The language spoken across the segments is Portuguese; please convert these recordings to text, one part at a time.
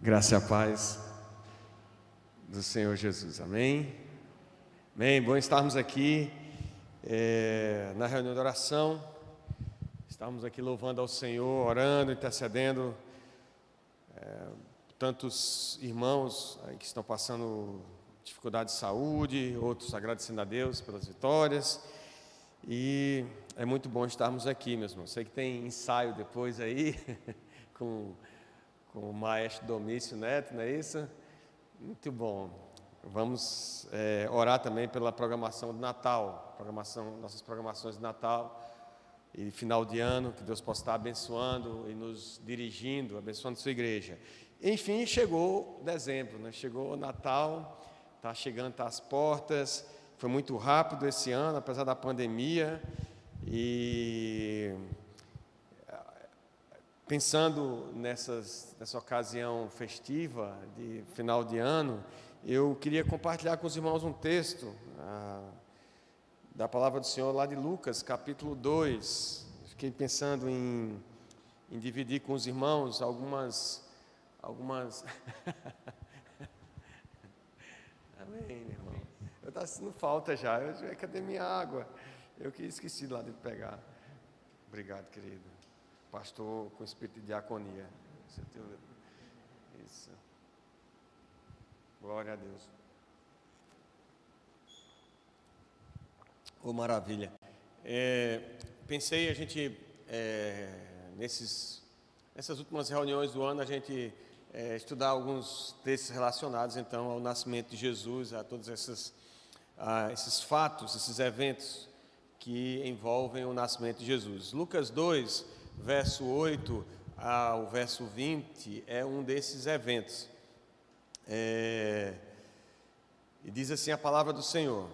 Graça e a paz do Senhor Jesus, amém? Bem, bom estarmos aqui na reunião de oração, estamos aqui louvando ao Senhor, orando, intercedendo, tantos irmãos aí que estão passando dificuldade de saúde, outros agradecendo a Deus pelas vitórias, e é muito bom estarmos aqui, meus irmãos. Sei que tem ensaio depois aí, com o maestro Domício Neto, não é isso? Muito bom. Vamos orar também pela programação de Natal, nossas programações de Natal e final de ano, que Deus possa estar abençoando e nos dirigindo, abençoando sua igreja. Enfim, chegou dezembro, né? Chegou o Natal, está chegando às portas, foi muito rápido esse ano, apesar da pandemia, e pensando nessa ocasião festiva de final de ano, eu queria compartilhar com os irmãos um texto da palavra do Senhor lá de Lucas, capítulo 2. Fiquei pensando em dividir com os irmãos algumas... Amém, irmão. Eu estava sentindo falta já. Cadê minha água? Eu que esqueci lá de pegar. Obrigado, querido. Pastor com espírito de diaconia. Isso. Glória a Deus. Oh, maravilha. Pensei a gente, nessas últimas reuniões do ano, a gente estudar alguns textos relacionados, então, ao nascimento de Jesus, a todos esses fatos, esses eventos que envolvem o nascimento de Jesus. Lucas 2, verso 8 ao verso 20, é um desses eventos. E diz assim a palavra do Senhor: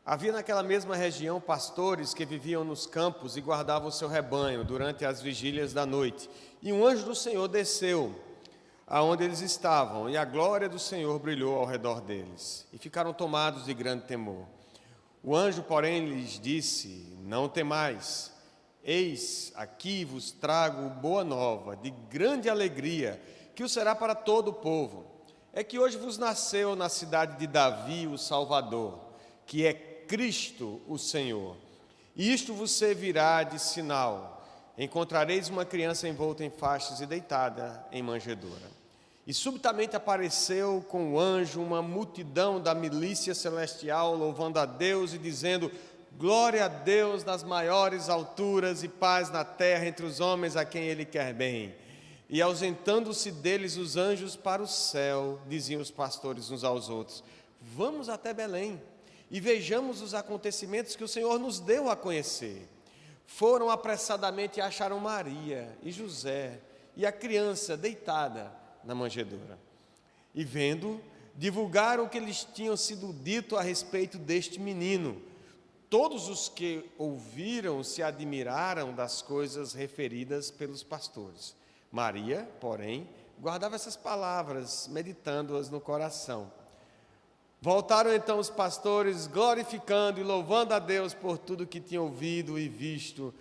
havia naquela mesma região pastores que viviam nos campos e guardavam o seu rebanho durante as vigílias da noite. E um anjo do Senhor desceu aonde eles estavam, e a glória do Senhor brilhou ao redor deles, e ficaram tomados de grande temor. O anjo, porém, lhes disse: não temais, eis, aqui vos trago boa nova, de grande alegria, que o será para todo o povo. É que hoje vos nasceu na cidade de Davi o Salvador, que é Cristo o Senhor. E isto vos servirá de sinal: encontrareis uma criança envolta em faixas e deitada em manjedoura. E subitamente apareceu com o anjo uma multidão da milícia celestial, louvando a Deus e dizendo: glória a Deus nas maiores alturas e paz na terra entre os homens a quem Ele quer bem. E ausentando-se deles os anjos para o céu, diziam os pastores uns aos outros: vamos até Belém e vejamos os acontecimentos que o Senhor nos deu a conhecer. Foram apressadamente e acharam Maria e José e a criança deitada na manjedoura. E vendo, divulgaram o que lhes tinha sido dito a respeito deste menino. Todos os que ouviram se admiraram das coisas referidas pelos pastores. Maria, porém, guardava essas palavras, meditando-as no coração. Voltaram então os pastores, glorificando e louvando a Deus por tudo que tinham ouvido e visto,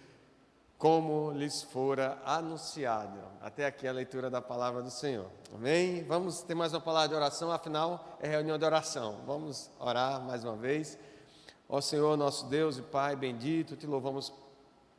como lhes fora anunciado. Até aqui a leitura da palavra do Senhor. Amém? Vamos ter mais uma palavra de oração, afinal é reunião de oração. Vamos orar mais uma vez. Ó Senhor, nosso Deus e Pai bendito, te louvamos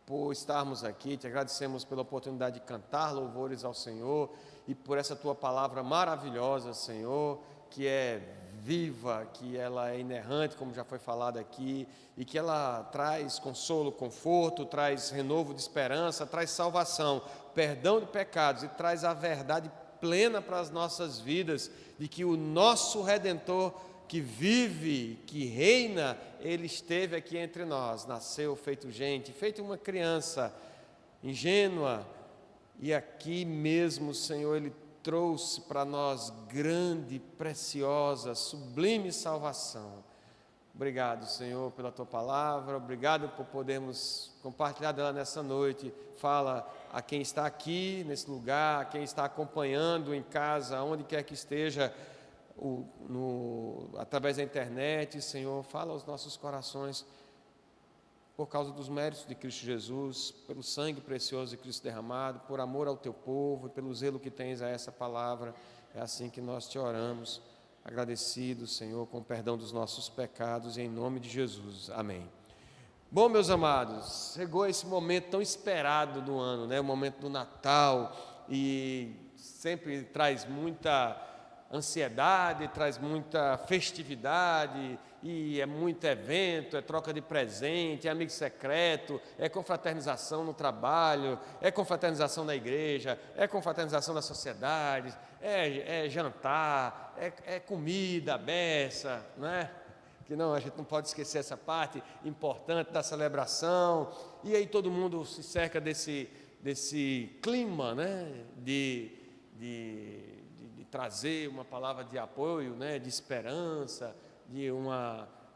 por estarmos aqui, te agradecemos pela oportunidade de cantar louvores ao Senhor e por essa tua palavra maravilhosa, Senhor, que é viva, que ela é inerrante, como já foi falado aqui, e que ela traz consolo, conforto, traz renovo de esperança, traz salvação, perdão de pecados e traz a verdade plena para as nossas vidas, de que o nosso Redentor que vive, que reina, Ele esteve aqui entre nós, nasceu feito gente, feito uma criança ingênua, e aqui mesmo, Senhor, Ele trouxe para nós grande, preciosa, sublime salvação. Obrigado, Senhor, pela Tua palavra, obrigado por podermos compartilhar dela nessa noite. Fala a quem está aqui nesse lugar, a quem está acompanhando em casa, onde quer que esteja, através da internet, Senhor, fala aos nossos corações por causa dos méritos de Cristo Jesus, pelo sangue precioso de Cristo derramado, por amor ao teu povo e pelo zelo que tens a essa palavra. É assim que nós te oramos, agradecidos, Senhor, com o perdão dos nossos pecados, em nome de Jesus. Amém. Bom, meus amados, chegou esse momento tão esperado do ano, né? O momento do Natal, e sempre traz muita ansiedade, traz muita festividade, e é muito evento, é troca de presente, é amigo secreto, é confraternização no trabalho, é confraternização na igreja, é confraternização na sociedade, é jantar, é comida, beça, né? Que não, a gente não pode esquecer essa parte importante da celebração, e aí todo mundo se cerca desse clima, né? de trazer uma palavra de apoio, né? De esperança,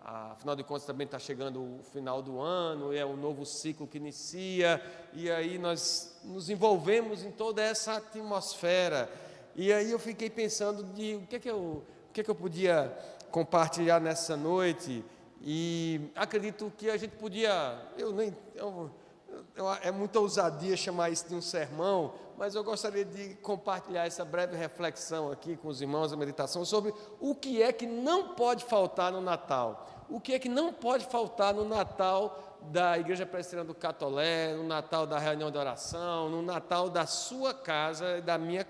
afinal de contas também está chegando o final do ano, é um novo ciclo que inicia, e aí nós nos envolvemos em toda essa atmosfera. E aí eu fiquei pensando o que é que eu podia compartilhar nessa noite, e acredito que a gente podia, é muita ousadia chamar isso de um sermão, mas eu gostaria de compartilhar essa breve reflexão aqui com os irmãos, a meditação sobre o que é que não pode faltar no Natal. O que é que não pode faltar no Natal da Igreja Presbiteriana do Catolé, no Natal da reunião de oração, no Natal da sua casa, da minha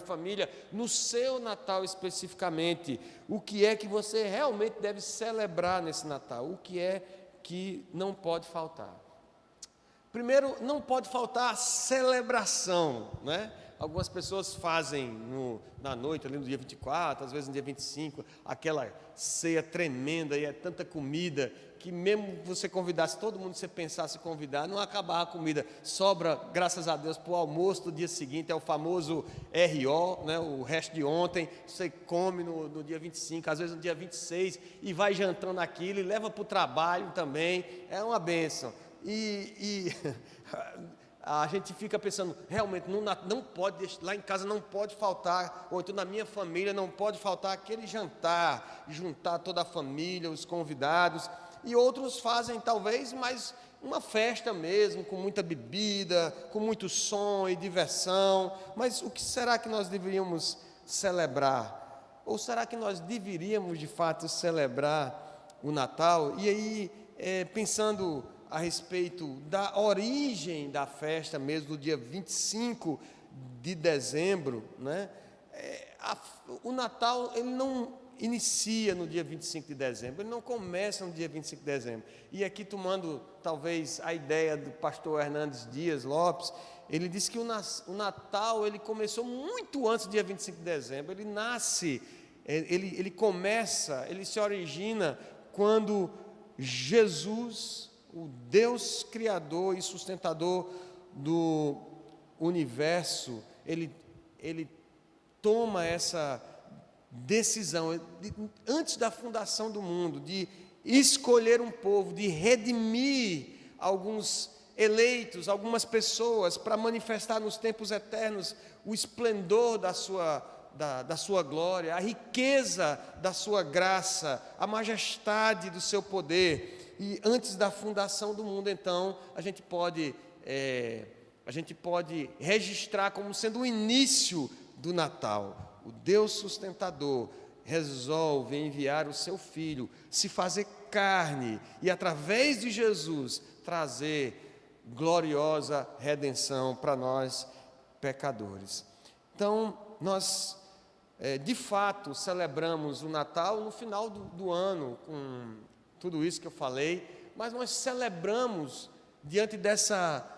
família, no seu Natal especificamente. O que é que você realmente deve celebrar nesse Natal? O que é que não pode faltar? Primeiro, não pode faltar a celebração, né? Algumas pessoas fazem na noite, ali no dia 24, às vezes no dia 25, aquela ceia tremenda, e é tanta comida, que mesmo você convidasse todo mundo, você pensasse em convidar, não acabava a comida, sobra, graças a Deus, para o almoço do dia seguinte, é o famoso RO, né? O resto de ontem, você come no dia 25, às vezes no dia 26, e vai jantando aquilo, e leva para o trabalho também, é uma bênção. E a gente fica pensando, realmente, não pode, lá em casa não pode faltar, ou então na minha família não pode faltar aquele jantar, juntar toda a família, os convidados, e outros fazem talvez mais uma festa mesmo, com muita bebida, com muito som e diversão. Mas o que será que nós deveríamos celebrar? Ou será que nós deveríamos de fato celebrar o Natal? E aí, pensando a respeito da origem da festa mesmo, do dia 25 de dezembro, né? O Natal, ele não inicia no dia 25 de dezembro, ele não começa no dia 25 de dezembro. E aqui, tomando talvez a ideia do pastor Hernandes Dias Lopes, ele disse que o Natal, ele começou muito antes do dia 25 de dezembro, ele nasce, ele começa, ele se origina quando Jesus, o Deus Criador e sustentador do universo, ele toma essa decisão, antes da fundação do mundo, de escolher um povo, de redimir alguns eleitos, algumas pessoas, para manifestar nos tempos eternos o esplendor da sua glória, a riqueza da sua graça, a majestade do seu poder. E antes da fundação do mundo, então, a gente pode registrar como sendo o início do Natal. O Deus sustentador resolve enviar o seu Filho, se fazer carne e, através de Jesus, trazer gloriosa redenção para nós, pecadores. Então, nós, de fato, celebramos o Natal no final do ano, com tudo isso que eu falei, mas nós celebramos diante dessa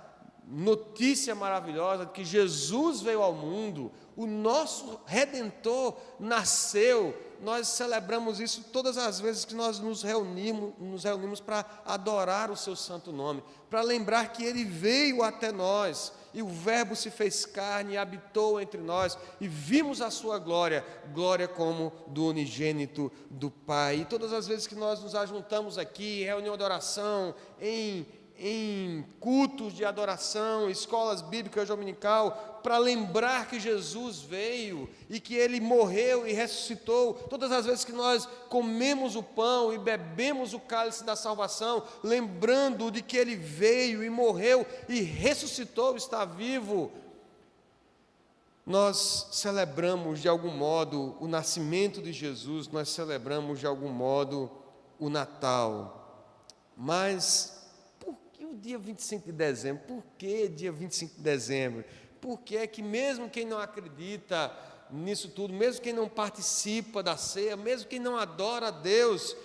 notícia maravilhosa de que Jesus veio ao mundo, o nosso Redentor nasceu. Nós celebramos isso todas as vezes que nós nos reunimos para adorar o seu santo nome, para lembrar que Ele veio até nós, e o Verbo se fez carne e habitou entre nós, e vimos a sua glória, glória como do unigênito do Pai. E todas as vezes que nós nos ajuntamos aqui, em reunião de oração, em em cultos de adoração, escolas bíblicas dominical, para lembrar que Jesus veio e que Ele morreu e ressuscitou. Todas as vezes que nós comemos o pão e bebemos o cálice da salvação, lembrando de que Ele veio e morreu e ressuscitou, está vivo, nós celebramos de algum modo o nascimento de Jesus, nós celebramos de algum modo o Natal. Mas por que o dia 25 de dezembro? Por que dia 25 de dezembro? Por que é que mesmo quem não acredita nisso tudo, mesmo quem não participa da ceia, mesmo quem não adora a Deus,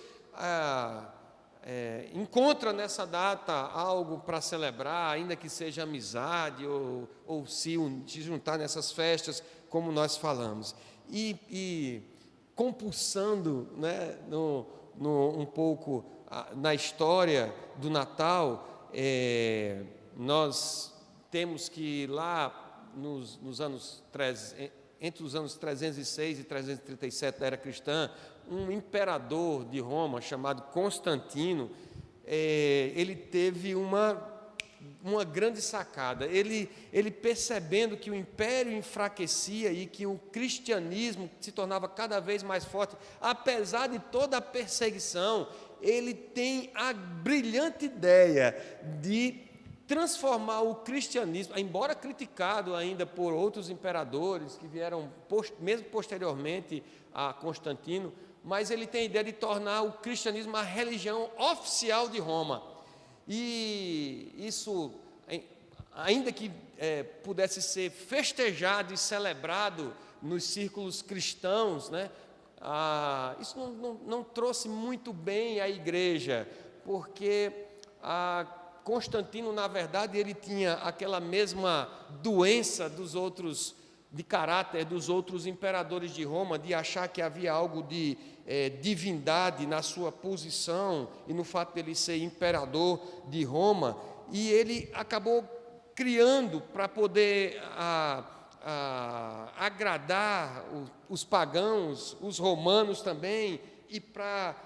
encontra nessa data algo para celebrar, ainda que seja amizade ou se juntar nessas festas, como nós falamos, e compulsando, né, um pouco na história do Natal, nós temos que lá nos anos entre os anos 306 e 337 da era cristã, um imperador de Roma chamado Constantino, ele teve uma grande sacada. Ele percebendo que o império enfraquecia e que o cristianismo se tornava cada vez mais forte, apesar de toda a perseguição, ele tem a brilhante ideia de transformar o cristianismo, embora criticado ainda por outros imperadores que vieram mesmo posteriormente a Constantino, mas ele tem a ideia de tornar o cristianismo a religião oficial de Roma. E isso, ainda que pudesse ser festejado e celebrado nos círculos cristãos, né, isso não trouxe muito bem à igreja, porque Constantino, na verdade, ele tinha aquela mesma doença dos outros, de caráter dos outros imperadores de Roma, de achar que havia algo de divindade na sua posição e no fato de ele ser imperador de Roma, e ele acabou criando para poder agradar os pagãos, os romanos também, e para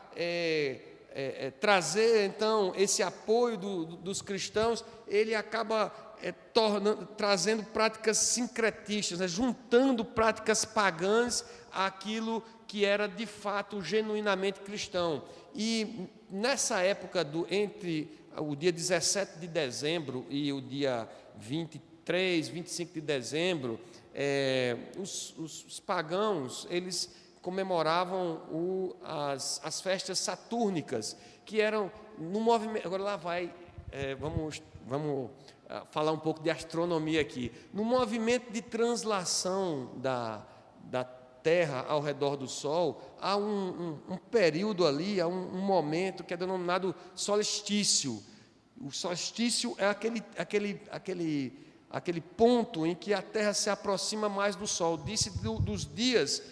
trazer então esse apoio dos cristãos, ele acaba trazendo práticas sincretistas, né, juntando práticas pagãs àquilo que era de fato genuinamente cristão. E nessa época entre o dia 17 de dezembro e o dia 23, 25 de dezembro, os pagãos, eles comemoravam as festas satúrnicas, que eram no movimento. Agora lá vai, vamos falar um pouco de astronomia aqui. No movimento de translação da Terra ao redor do Sol, há um período ali, há um momento que é denominado solstício. O solstício é aquele ponto em que a Terra se aproxima mais do Sol. Disse dos dias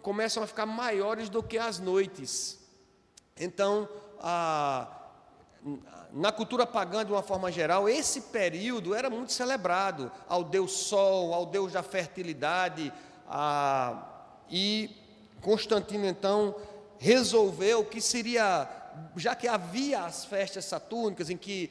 começam a ficar maiores do que as noites. Então, na cultura pagã, de uma forma geral, esse período era muito celebrado ao Deus Sol, ao Deus da fertilidade, e Constantino, então, resolveu que seria, já que havia as festas satúrnicas, em que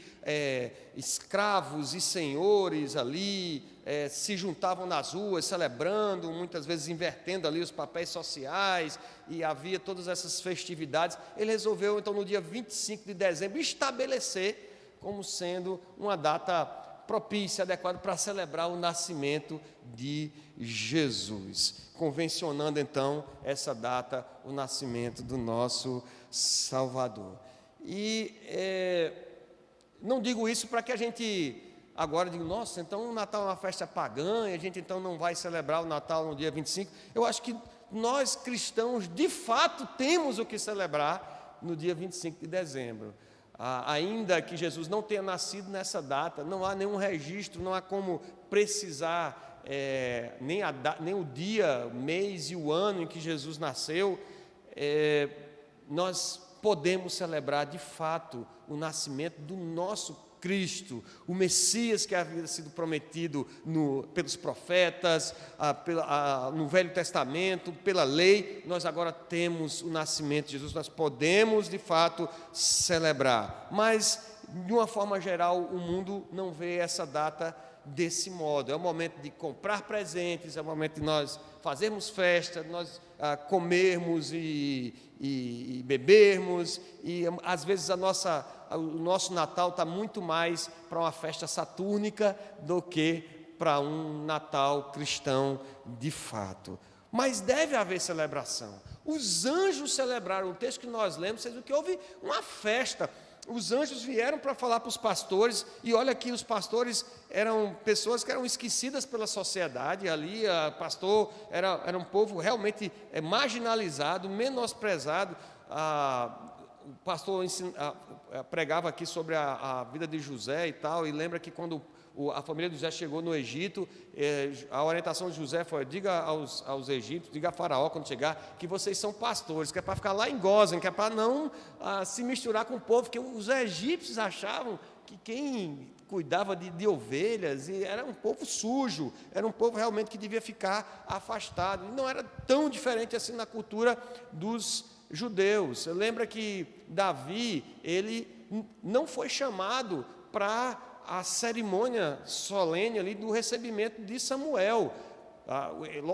escravos e senhores ali se juntavam nas ruas, celebrando, muitas vezes invertendo ali os papéis sociais, e havia todas essas festividades, ele resolveu, então, no dia 25 de dezembro, estabelecer como sendo uma data propícia, adequada para celebrar o nascimento de Jesus, convencionando, então, essa data, o nascimento do nosso Salvador. E não digo isso para que a gente agora diga, nossa, então o Natal é uma festa pagã, e a gente então não vai celebrar o Natal no dia 25. Eu acho que nós cristãos, de fato, temos o que celebrar no dia 25 de dezembro. Ainda que Jesus não tenha nascido nessa data, não há nenhum registro, não há como precisar nem o dia, o mês e o ano em que Jesus nasceu, nós podemos celebrar de fato o nascimento do nosso Cristo, o Messias que havia sido prometido pelos profetas, no Velho Testamento, pela lei. Nós agora temos o nascimento de Jesus, nós podemos de fato celebrar, mas de uma forma geral, o mundo não vê essa data desse modo. É o momento de comprar presentes, é o momento de nós fazermos festa, de nós comermos e bebermos, e às vezes o nosso Natal está muito mais para uma festa satúrnica do que para um Natal cristão de fato. Mas deve haver celebração. Os anjos celebraram, o texto que nós lemos, vocês viram que houve uma festa. Os anjos vieram para falar para os pastores, e olha que os pastores eram pessoas que eram esquecidas pela sociedade, ali pastor era um povo realmente marginalizado, menosprezado. O pastor pregava aqui sobre a vida de José e tal, e lembra que quando a família de José chegou no Egito, a orientação de José foi: diga aos egípcios, diga a Faraó quando chegar, que vocês são pastores, que é para ficar lá em Gósen, que é para não se misturar com o povo, porque os egípcios achavam que quem cuidava de ovelhas era um povo sujo, era um povo realmente que devia ficar afastado. E não era tão diferente assim na cultura dos judeus. Você lembra que Davi, ele não foi chamado para a cerimônia solene ali do recebimento de Samuel.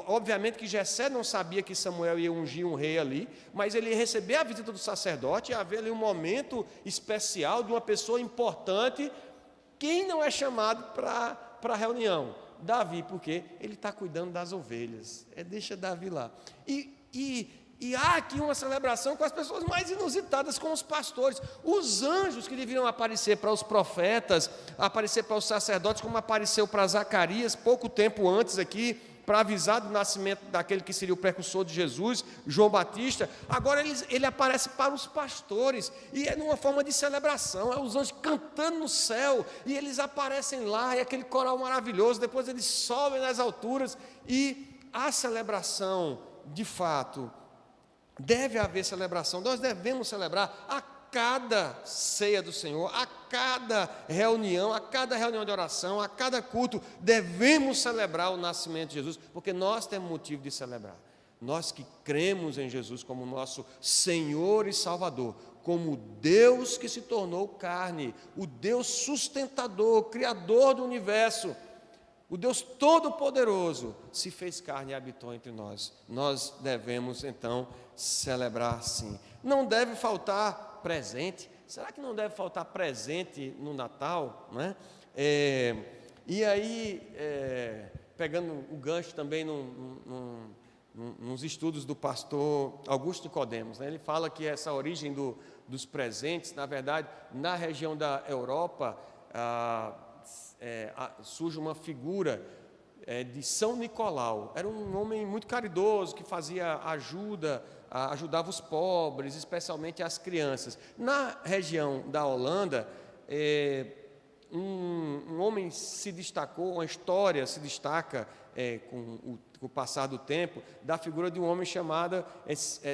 Obviamente que Jessé não sabia que Samuel ia ungir um rei ali, mas ele ia receber a visita do sacerdote, ia haver ali um momento especial de uma pessoa importante. Quem não é chamado para a reunião? Davi, porque ele está cuidando das ovelhas. Deixa Davi lá. E há aqui uma celebração com as pessoas mais inusitadas, com os pastores. Os anjos que deveriam aparecer para os profetas, aparecer para os sacerdotes, como apareceu para Zacarias, pouco tempo antes aqui, para avisar do nascimento daquele que seria o precursor de Jesus, João Batista. Agora ele aparece para os pastores, e é numa forma de celebração, é os anjos cantando no céu, e eles aparecem lá, e aquele coral maravilhoso, depois eles sobem nas alturas, e a celebração, de fato, deve haver celebração. Nós devemos celebrar a cada ceia do Senhor, a cada reunião de oração, a cada culto, devemos celebrar o nascimento de Jesus, porque nós temos motivo de celebrar. Nós que cremos em Jesus como nosso Senhor e Salvador, como Deus que se tornou carne, o Deus sustentador, Criador do universo, o Deus Todo-Poderoso se fez carne e habitou entre nós. Nós devemos então celebrar sim. Não deve faltar presente. Será que não deve faltar presente no Natal, né? E aí, pegando o gancho também nos estudos do pastor Augusto Nicodemos, né? Ele fala que essa origem dos presentes, na verdade, na região da Europa, surge uma figura de São Nicolau. Era um homem muito caridoso, que fazia ajudava os pobres, especialmente as crianças. Na região da Holanda, um homem se destacou, uma história se destaca com o passar do tempo, da figura de um homem chamado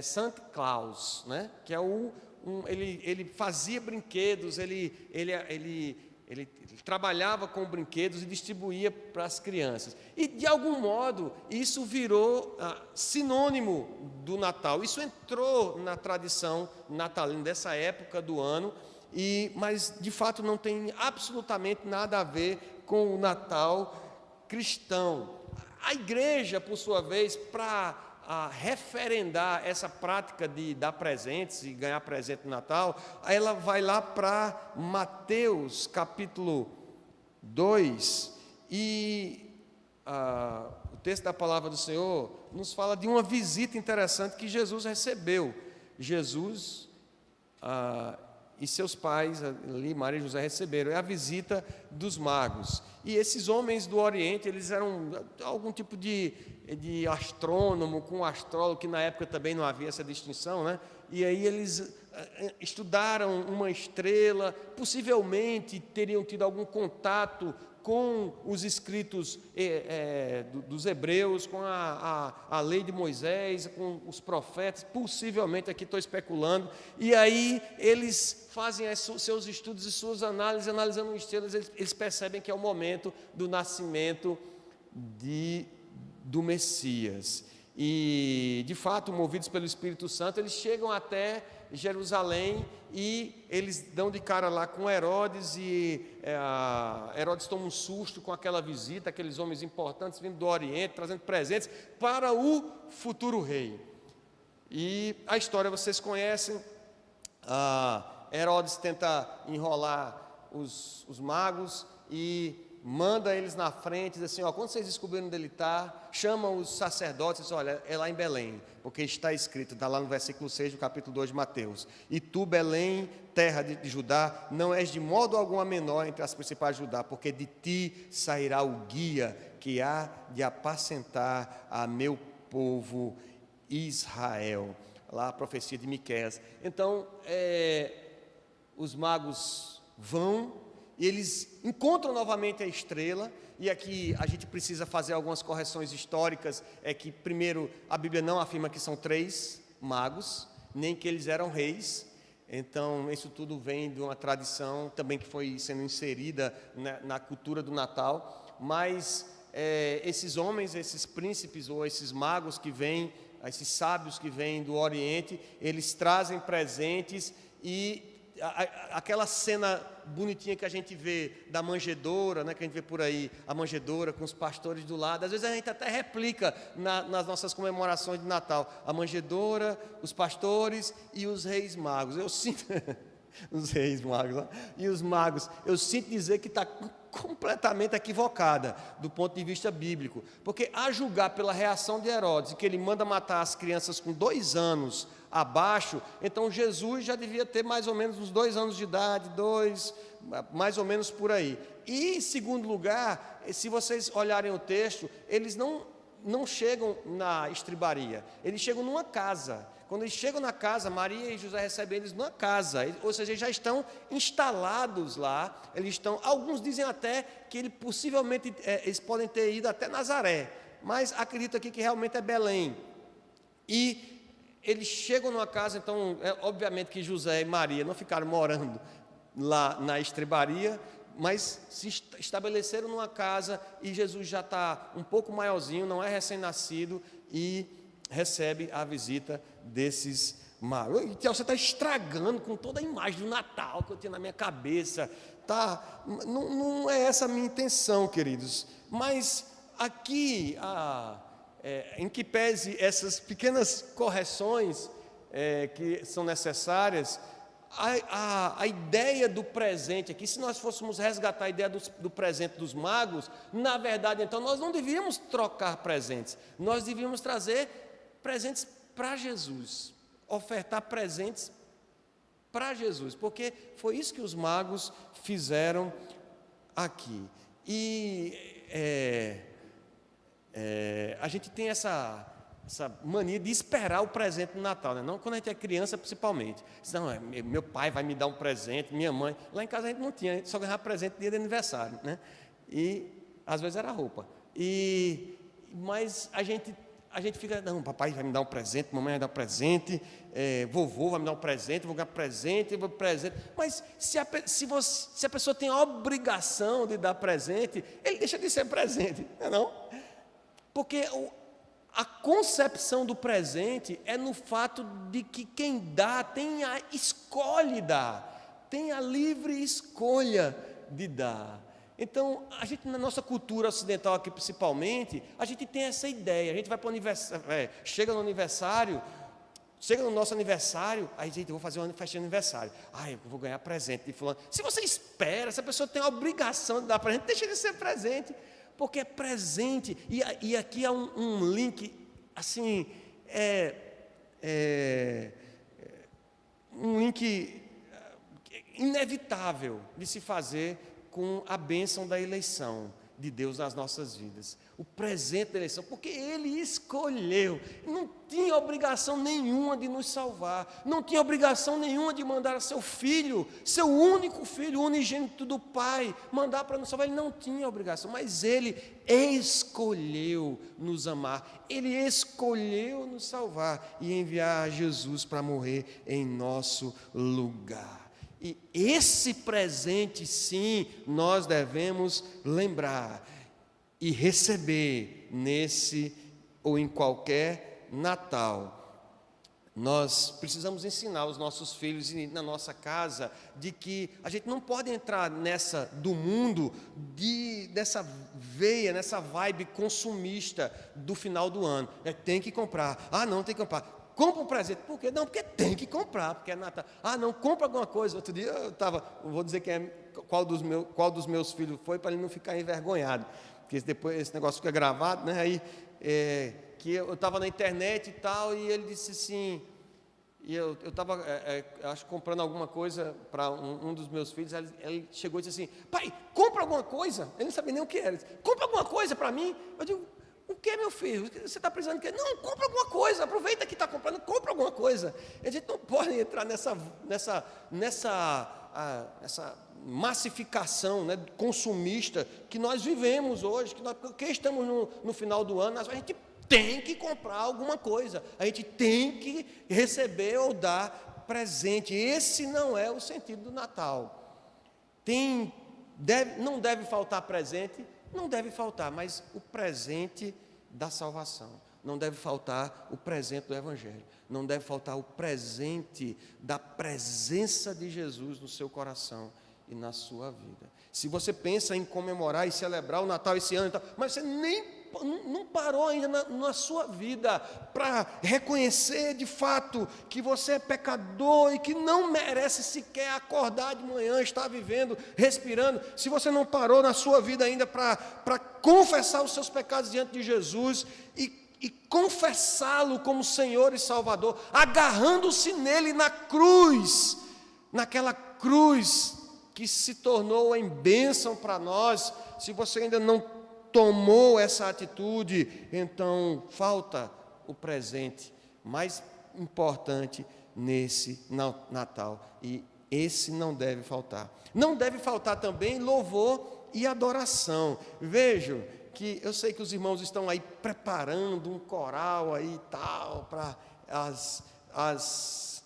Santa Claus, né? Que é ele fazia brinquedos, ele trabalhava com brinquedos e distribuía para as crianças. E, de algum modo, isso virou sinônimo do Natal. Isso entrou na tradição natalina dessa época do ano, mas, de fato, não tem absolutamente nada a ver com o Natal cristão. A igreja, por sua vez, para referendar essa prática de dar presentes e ganhar presente no Natal, ela vai lá para Mateus capítulo 2, e o texto da palavra do Senhor nos fala de uma visita interessante que Jesus recebeu. Jesus e seus pais, ali, Maria e José, receberam. É a visita dos magos. E esses homens do Oriente, eles eram algum tipo de astrônomo, com astrólogo, que na época também não havia essa distinção, né? E aí eles estudaram uma estrela, possivelmente teriam tido algum contato com os escritos dos hebreus, com a lei de Moisés, com os profetas, possivelmente, aqui estou especulando, e aí eles fazem seus estudos e suas análises, analisando estrelas, eles percebem que é o momento do nascimento do Messias. E, de fato, movidos pelo Espírito Santo, eles chegam até Jerusalém e eles dão de cara lá com Herodes, e Herodes toma um susto com aquela visita, aqueles homens importantes vindo do Oriente, trazendo presentes para o futuro rei. E a história vocês conhecem. Herodes tenta enrolar os magos e manda eles na frente, diz assim, quando vocês descobriram onde ele está, chamam os sacerdotes e diz, olha, é lá em Belém, porque está escrito, está lá no versículo 6 do capítulo 2 de Mateus, e tu, Belém, terra de Judá, não és de modo algum a menor entre as principais de Judá, porque de ti sairá o guia que há de apacentar a meu povo Israel. Lá a profecia de Miqueias. Então, os magos vão, e eles encontram novamente a estrela, e aqui a gente precisa fazer algumas correções históricas, que primeiro a Bíblia não afirma que são 3 magos, nem que eles eram reis, então isso tudo vem de uma tradição também que foi sendo inserida na cultura do Natal, mas esses homens, esses príncipes ou esses magos que vêm, esses sábios que vêm do Oriente, eles trazem presentes e aquela cena bonitinha que a gente vê da manjedoura, que a gente vê por aí, a manjedoura com os pastores do lado, às vezes a gente até replica nas nossas comemorações de Natal, a manjedoura, os pastores e os reis magos. Eu sinto, os reis magos, e os magos, eu sinto dizer que está completamente equivocada do ponto de vista bíblico, porque a julgar pela reação de Herodes, que ele manda matar as crianças com 2 anos abaixo, então Jesus já devia ter mais ou menos uns 2 anos de idade, mais ou menos por aí. E em segundo lugar, se vocês olharem o texto, eles não chegam na estribaria, eles chegam numa casa. Quando eles chegam na casa, Maria e José recebem eles numa casa, ou seja, eles já estão instalados lá, alguns dizem até que possivelmente eles podem ter ido até Nazaré, mas acredito aqui que realmente é Belém. E eles chegam numa casa, então, obviamente que José e Maria não ficaram morando lá na estrebaria, mas se estabeleceram numa casa, e Jesus já está um pouco maiorzinho, não é recém-nascido, e recebe a visita desses magos. Então, você está estragando com toda a imagem do Natal que eu tinha na minha cabeça. Não é essa a minha intenção, queridos, mas aqui em que pese essas pequenas correções que são necessárias, a ideia do presente aqui, se nós fôssemos resgatar a ideia do presente dos magos, na verdade, então, nós não devíamos trocar presentes, nós devíamos trazer presentes para Jesus, ofertar presentes para Jesus, porque foi isso que os magos fizeram aqui. E a gente tem essa mania de esperar o presente no Natal, né? Não quando a gente é criança, principalmente. Não, meu pai vai me dar um presente, minha mãe. Lá em casa a gente não tinha, a gente só ganhava presente dia de aniversário, né? E às vezes era roupa. Mas a gente fica, não, papai vai me dar um presente, mamãe vai me dar um presente, vovô vai me dar um presente, vou ganhar presente, Mas se a pessoa tem a obrigação de dar presente, ele deixa de ser presente, não? Porque a concepção do presente é no fato de que quem dá escolhe dar, tem a livre escolha de dar. Então, a gente, na nossa cultura ocidental aqui principalmente, a gente tem essa ideia, a gente vai para o aniversário, chega no nosso aniversário, aí a gente, eu vou fazer uma festa de aniversário, eu vou ganhar presente de fulano. Se você espera, se a pessoa tem a obrigação de dar presente, deixa de ser presente, porque é presente, e aqui há um link, assim, um link inevitável de se fazer com a bênção da eleição de Deus nas nossas vidas, o presente da eleição, porque Ele escolheu, não tinha obrigação nenhuma de nos salvar, não tinha obrigação nenhuma de mandar seu filho, seu único filho, unigênito do Pai, mandar para nos salvar, Ele não tinha obrigação, mas Ele escolheu nos amar, Ele escolheu nos salvar e enviar Jesus para morrer em nosso lugar. E esse presente, sim, nós devemos lembrar e receber nesse ou em qualquer Natal, nós precisamos ensinar os nossos filhos e na nossa casa de que a gente não pode entrar nessa do mundo, dessa veia, nessa vibe consumista do final do ano. Tem que comprar. Não tem que comprar. Compra um presente. Por quê? Não, porque tem que comprar, porque é Natal. Não, compra alguma coisa. Outro dia vou dizer qual dos meus filhos foi, para ele não ficar envergonhado, porque depois esse negócio fica gravado, né? Aí, que eu estava na internet e tal, e ele disse assim, e eu estava, acho, comprando alguma coisa para um dos meus filhos. Ele chegou e disse assim: pai, compra alguma coisa. Ele não sabia nem o que era. Ele disse: compra alguma coisa para mim. Eu digo: o que, meu filho? Você está precisando de quê? Não, compra alguma coisa, aproveita que está comprando, compra alguma coisa. A gente não pode entrar nessa massificação, né, consumista que nós vivemos hoje, porque estamos no final do ano, a gente tem que comprar alguma coisa, a gente tem que receber ou dar presente. Esse não é o sentido do Natal. Não deve faltar presente, não deve faltar, mas o presente da salvação. Não deve faltar o presente do Evangelho. Não deve faltar o presente da presença de Jesus no seu coração e na sua vida. Se você pensa em comemorar e celebrar o Natal esse ano, mas você não parou ainda na sua vida para reconhecer de fato que você é pecador e que não merece sequer acordar de manhã, estar vivendo, respirando, se você não parou na sua vida ainda para confessar os seus pecados diante de Jesus e confessá-lo como Senhor e Salvador, agarrando-se nele na cruz, naquela cruz que se tornou em bênção para nós, se você ainda não tomou essa atitude, então falta o presente mais importante nesse Natal, e esse não deve faltar. Não deve faltar também louvor e adoração. Vejo que eu sei que os irmãos estão aí preparando um coral aí tal para as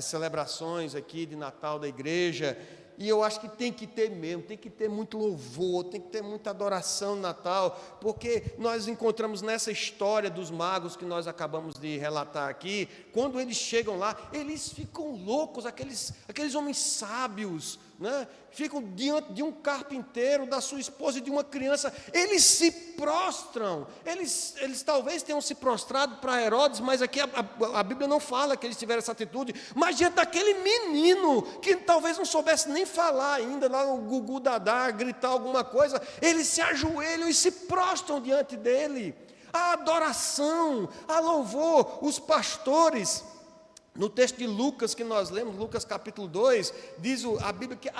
celebrações aqui de Natal da igreja. E eu acho que tem que ter mesmo, tem que ter muito louvor, tem que ter muita adoração no Natal, porque nós encontramos nessa história dos magos que nós acabamos de relatar aqui, quando eles chegam lá, eles ficam loucos, aqueles homens sábios, né? Ficam diante de um carpinteiro, da sua esposa e de uma criança, eles se prostram, eles talvez tenham se prostrado para Herodes, mas aqui a Bíblia não fala que eles tiveram essa atitude, mas diante daquele menino, que talvez não soubesse nem falar ainda, lá no gugu dadá, gritar alguma coisa, eles se ajoelham e se prostram diante dele. A adoração, a louvor, os pastores. No texto de Lucas que nós lemos, Lucas capítulo 2, diz a Bíblia que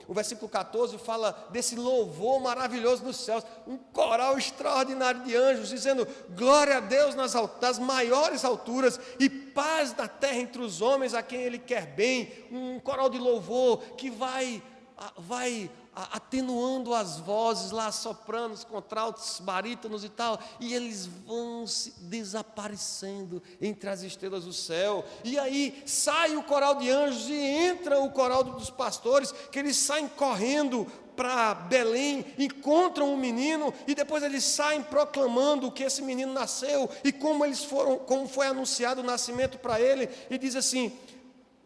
o versículo 14 fala desse louvor maravilhoso dos céus, um coral extraordinário de anjos, dizendo: glória a Deus nas maiores alturas e paz na terra entre os homens a quem Ele quer bem. Um coral de louvor que vai atenuando as vozes lá, sopranos, contraltos, barítonos e tal, e eles vão se desaparecendo entre as estrelas do céu, e aí sai o coral de anjos e entra o coral dos pastores, que eles saem correndo para Belém, encontram um menino, e depois eles saem proclamando que esse menino nasceu, e como foi anunciado o nascimento para ele, e diz assim: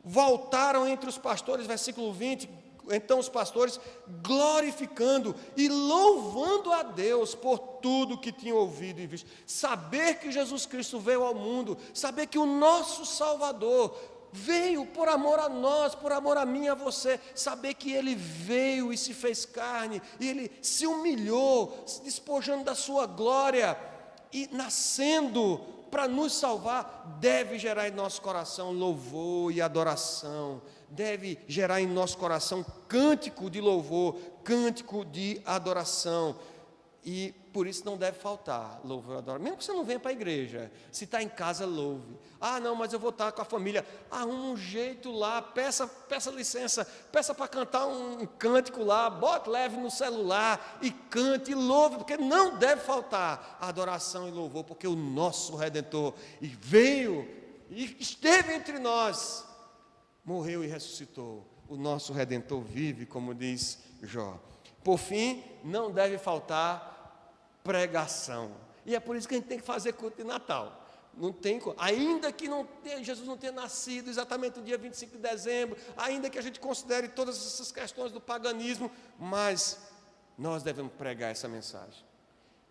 voltaram entre os pastores, versículo 20, então os pastores glorificando e louvando a Deus por tudo que tinham ouvido e visto. Saber que Jesus Cristo veio ao mundo, saber que o nosso Salvador veio por amor a nós, por amor a mim e a você, saber que Ele veio e se fez carne, e Ele se humilhou, se despojando da sua glória e nascendo para nos salvar, deve gerar em nosso coração louvor e adoração, deve gerar em nosso coração cântico de louvor, cântico de adoração, e por isso não deve faltar louvor e adoração, mesmo que você não venha para a igreja, se está em casa, louve. Não, mas eu vou estar com a família, arruma um jeito lá, peça licença, peça para cantar um cântico lá, leve no celular e cante e louve, porque não deve faltar adoração e louvor, porque o nosso Redentor veio e esteve entre nós, morreu e ressuscitou, o nosso Redentor vive, como diz Jó. Por fim, não deve faltar pregação. E é por isso que a gente tem que fazer culto de Natal. Não tem, ainda que Jesus não tenha nascido exatamente no dia 25 de dezembro, ainda que a gente considere todas essas questões do paganismo, mas nós devemos pregar essa mensagem.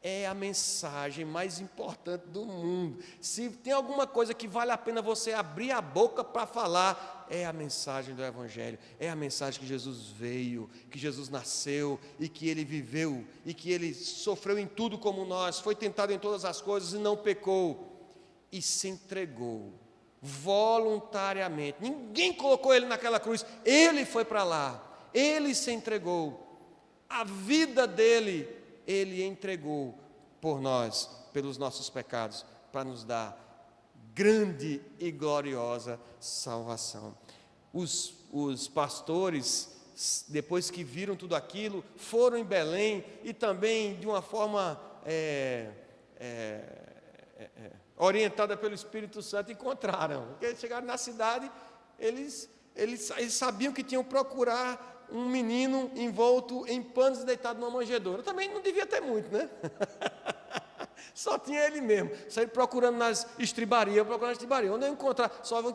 É a mensagem mais importante do mundo. Se tem alguma coisa que vale a pena você abrir a boca para falar, é a mensagem do Evangelho, é a mensagem que Jesus veio, que Jesus nasceu e que Ele viveu e que Ele sofreu em tudo como nós, foi tentado em todas as coisas e não pecou. E se entregou voluntariamente. Ninguém colocou ele naquela cruz, ele foi para lá, ele se entregou. A vida dele, ele entregou por nós, pelos nossos pecados, para nos dar grande e gloriosa salvação. Os pastores, depois que viram tudo aquilo, foram em Belém e também de uma forma orientada pelo Espírito Santo, encontraram. Porque chegaram na cidade, eles sabiam que tinham que procurar um menino envolto em panos e deitado numa manjedoura. Também não devia ter muito, né? Só tinha ele mesmo. Saíram procurando nas estribarias, onde eu encontrar,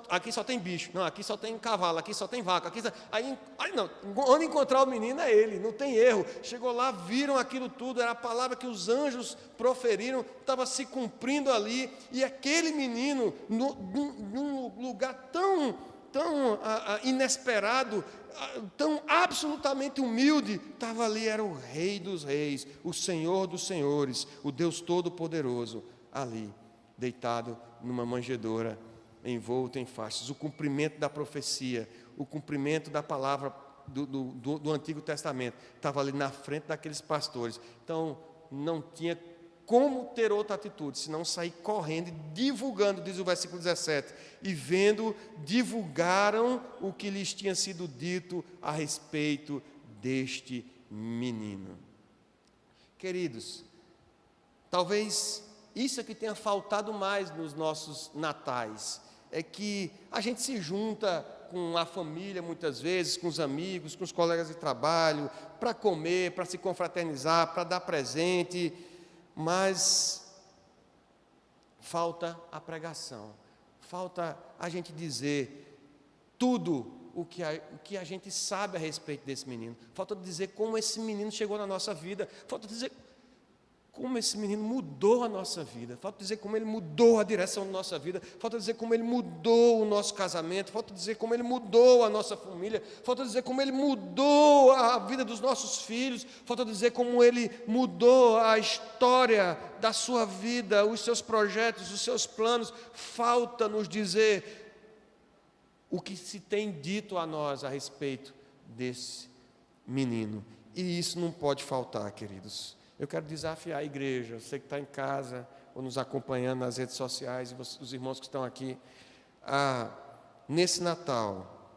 aqui só tem bicho, não, aqui só tem cavalo, aqui só tem vaca, aí não, onde encontrar o menino é ele, não tem erro. Chegou lá, viram aquilo tudo, era a palavra que os anjos proferiram, estava se cumprindo ali, e aquele menino, num lugar tão inesperado, tão absolutamente humilde, estava ali, era o Rei dos Reis, o Senhor dos Senhores, o Deus Todo-Poderoso, ali, deitado numa manjedoura, envolto em faixas. O cumprimento da profecia, o cumprimento da palavra do Antigo Testamento, estava ali na frente daqueles pastores. Então, não tinha como ter outra atitude, senão sair correndo e divulgando, diz o versículo 17, e vendo, divulgaram o que lhes tinha sido dito a respeito deste menino. Queridos, talvez isso é que tenha faltado mais nos nossos natais, é que a gente se junta com a família muitas vezes, com os amigos, com os colegas de trabalho, para comer, para se confraternizar, para dar presente, mas falta a pregação, falta a gente dizer tudo o que a gente sabe a respeito desse menino, falta dizer como esse menino chegou na nossa vida, falta dizer como esse menino mudou a nossa vida, falta dizer como ele mudou a direção da nossa vida, falta dizer como ele mudou o nosso casamento, falta dizer como ele mudou a nossa família, falta dizer como ele mudou a vida dos nossos filhos, falta dizer como ele mudou a história da sua vida, os seus projetos, os seus planos. Falta nos dizer o que se tem dito a nós a respeito desse menino, e isso não pode faltar, queridos. Eu quero desafiar a igreja, você que está em casa ou nos acompanhando nas redes sociais, e os irmãos que estão aqui, a, nesse Natal,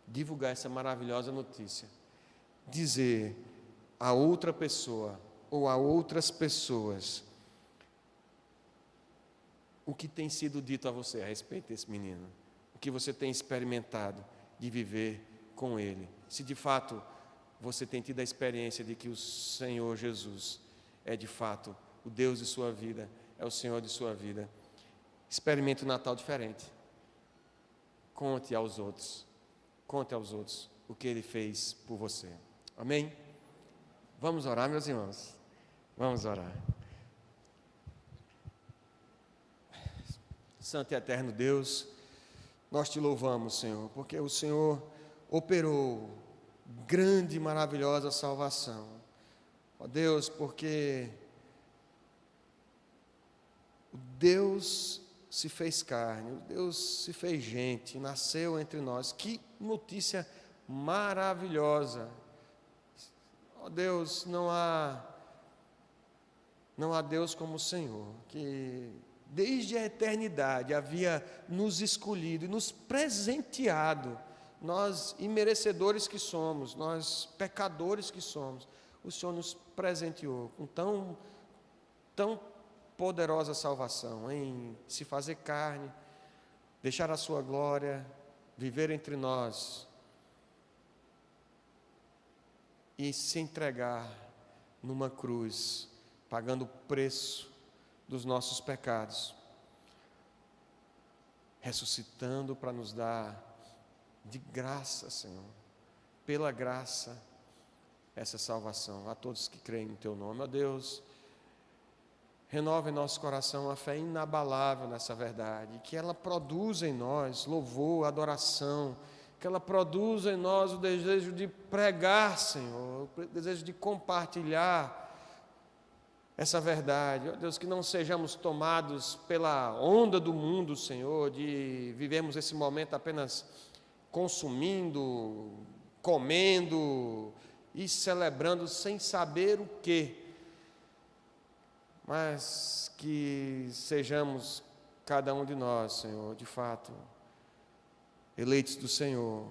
divulgar essa maravilhosa notícia, dizer a outra pessoa ou a outras pessoas o que tem sido dito a você a respeito desse menino, o que você tem experimentado de viver com ele, se de fato você tem tido a experiência de que o Senhor Jesus é de fato o Deus de sua vida, é o Senhor de sua vida. Experimente um Natal diferente. Conte aos outros o que Ele fez por você. Amém? Vamos orar, meus irmãos? Vamos orar. Santo e eterno Deus, nós te louvamos, Senhor, porque o Senhor operou grande e maravilhosa salvação. Ó Deus, porque o Deus se fez carne, o Deus se fez gente, nasceu entre nós. Que notícia maravilhosa. Ó Deus, não há Deus como o Senhor, que desde a eternidade havia nos escolhido e nos presenteado. Nós, imerecedores que somos, nós, pecadores que somos, o Senhor nos presenteou com tão poderosa salvação, em se fazer carne, deixar a sua glória, viver entre nós e se entregar numa cruz pagando o preço dos nossos pecados, ressuscitando para nos dar de graça, Senhor, pela graça, essa salvação a todos que creem no Teu nome. Ó Deus, renova em nosso coração a fé inabalável nessa verdade, que ela produza em nós louvor, adoração, que ela produza em nós o desejo de pregar, Senhor, o desejo de compartilhar essa verdade. Ó Deus, que não sejamos tomados pela onda do mundo, Senhor, de vivermos esse momento apenas consumindo, comendo e celebrando sem saber o quê, mas que sejamos cada um de nós, Senhor, de fato, eleitos do Senhor,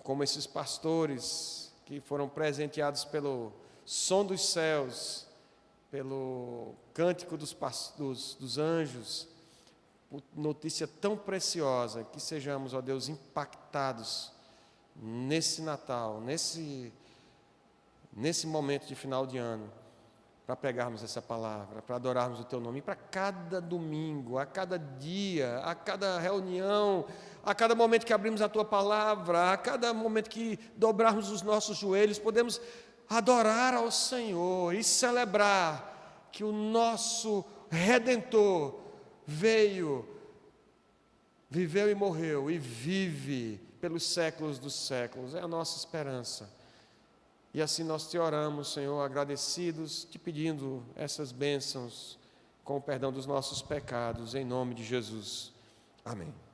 como esses pastores que foram presenteados pelo som dos céus, pelo cântico dos anjos, notícia tão preciosa, que sejamos, ó Deus, impactados nesse Natal, nesse momento de final de ano, para pregarmos essa palavra, para adorarmos o Teu nome, e para cada domingo, a cada dia, a cada reunião, a cada momento que abrimos a Tua palavra, a cada momento que dobrarmos os nossos joelhos, podemos adorar ao Senhor e celebrar que o nosso Redentor veio, viveu e morreu e vive pelos séculos dos séculos. É a nossa esperança. E assim nós Te oramos, Senhor, agradecidos, Te pedindo essas bênçãos com o perdão dos nossos pecados, em nome de Jesus. Amém.